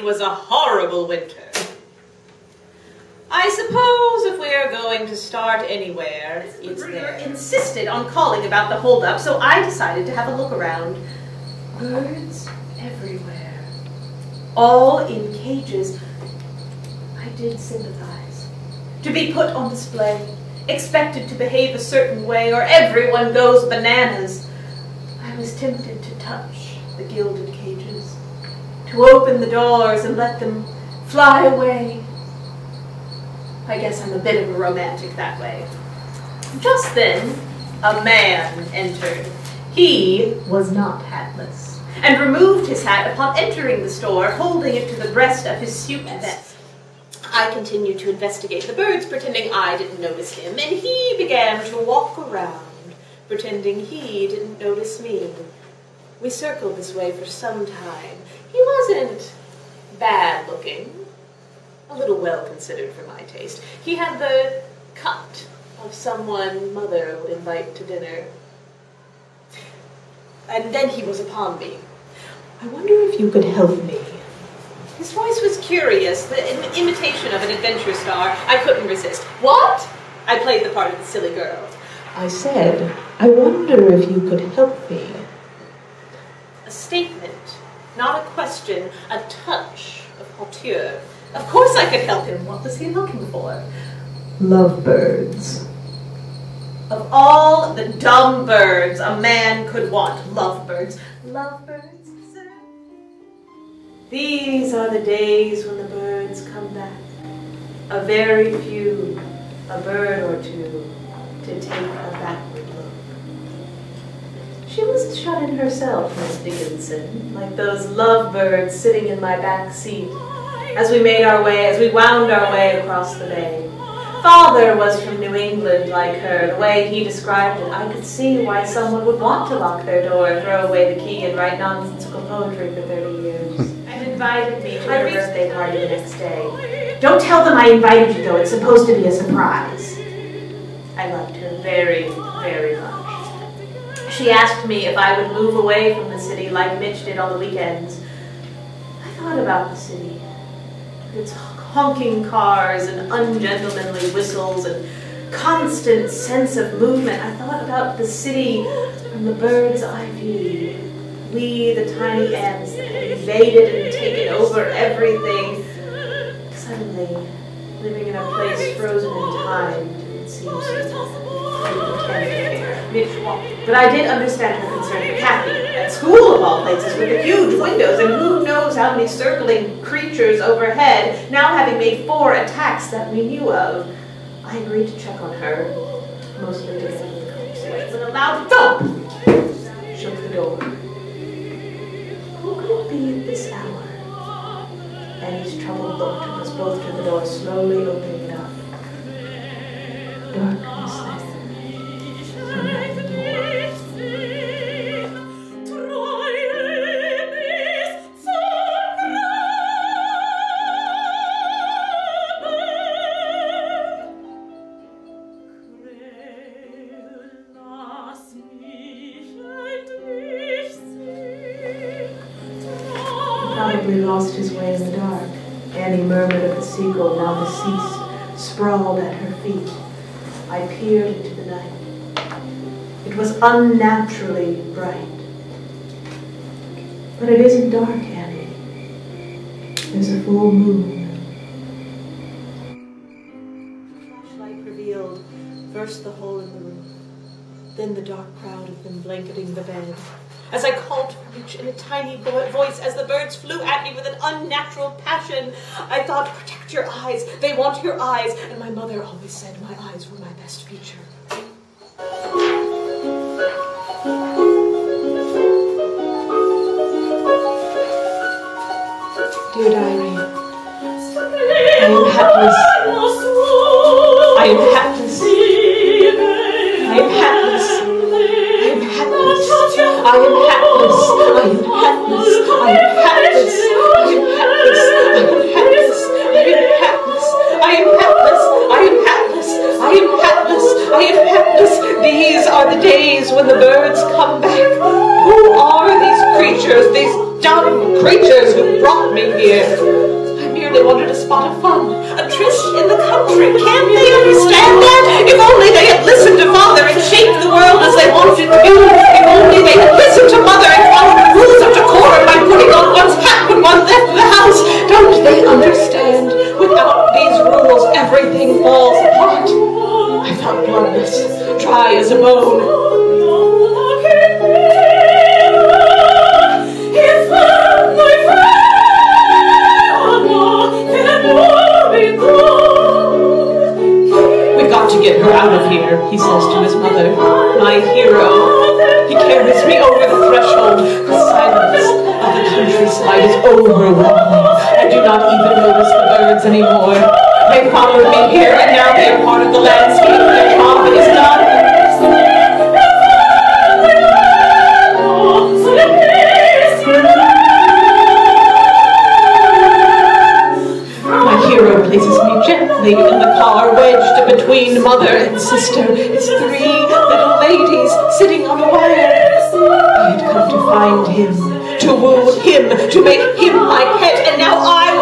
was a horrible winter. I suppose if we are going to start anywhere, it's there. Insisted on calling about the holdup, so I decided to have a look around. Birds everywhere, all in cages. I did sympathize. To be put on display, expected to behave a certain way, or everyone goes bananas. I was tempted to touch the gilded cages, to open the doors and let them fly away. I guess I'm a bit of a romantic that way. Just then, a man entered. He was not hatless, and removed his hat upon entering the store, holding it to the breast of his suit vest. I continued to investigate the birds, pretending I didn't notice him, and he began to walk around, pretending he didn't notice me. We circled this way for some time. He wasn't bad looking, a little well considered for my taste. He had the cut of someone mother would invite to dinner. And then he was upon me. I wonder if you could help me. His voice was curious, the imitation of an adventure star. I couldn't resist. What? I played the part of the silly girl. I said, I wonder if you could help me. A statement, not a question, a touch of hauteur. Of course I could help him. What was he looking for? Lovebirds. Of all the dumb birds a man could want, lovebirds. Lovebirds, sir? These are the days when the birds come back. A very few, a bird or two, to take a backward look. She was shut in herself, Miss Dickinson, like those lovebirds sitting in my back seat, as we wound our way across the bay. Father was from New England like her. The way he described it, I could see why someone would want to lock their door, throw away the key, and write nonsensical poetry for 30 years. And invited me to her birthday party the next day. Don't tell them I invited you, though. It's supposed to be a surprise. I loved her very, very much. She asked me if I would move away from the city like Mitch did on the weekends. I thought about the city, its honking cars and ungentlemanly whistles and constant sense of movement. I thought about the city from the bird's eye view. We, the tiny ants that had invaded and taken over everything. Suddenly, living in a place frozen in time didn't seem so bad. But I did understand her concern for Kathy, at school of all places, with the huge windows and who knows how many circling creatures overhead, now having made 4 attacks that we knew of. I agreed to check on her, mostly to get into the conversation, when a loud thump shook the door. Who could it be at this hour? Annie's troubled look took us both to the door, slowly opening it up. Darkness there. And nothing more. Probably lost his way in the dark. Annie murmured of a seagull now deceased, sprawled at her feet. I peered into the night. It was unnaturally bright. But it isn't dark, Annie. There's a full moon. The flashlight revealed first the hole in the roof, then the dark crowd of them blanketing the bed. As I called for Rich in a tiny voice, as the birds flew at me with an unnatural passion, I thought, protect your eyes, they want your eyes, and my mother always said my eyes were my best feature. Dear diary, I am hatless. I am hatless. I am hatless. I am hatless. I am hatless. I am hatless. I am hatless. I am hatless. I am hatless. I am hatless. I am hatless. I am hatless. I am hatless. These are the days when the birds come back. Who are these creatures, these dumb creatures who brought me here? they wanted a spot of fun, a tryst in the country. Can't they understand that? If only they had listened to Father and shaped the world as they wanted it to be. If only they had listened to Mother and followed the rules of decorum by putting on one's hat when one left the house. Don't they understand? Without these rules, everything falls apart. I felt bloodless, dry as a bone. We've got to get her out of here, he says to his mother. My hero. He carries me over the threshold. The silence of the countryside is overwhelming. I do not even notice the birds anymore. They followed me here, and now they are part of the landscape. Their job is done. My hero places me gently in the car, wedged between mother and sister. It's 3 little ladies sitting on a wire. I had come to find him, to woo him, to make him my pet, and now I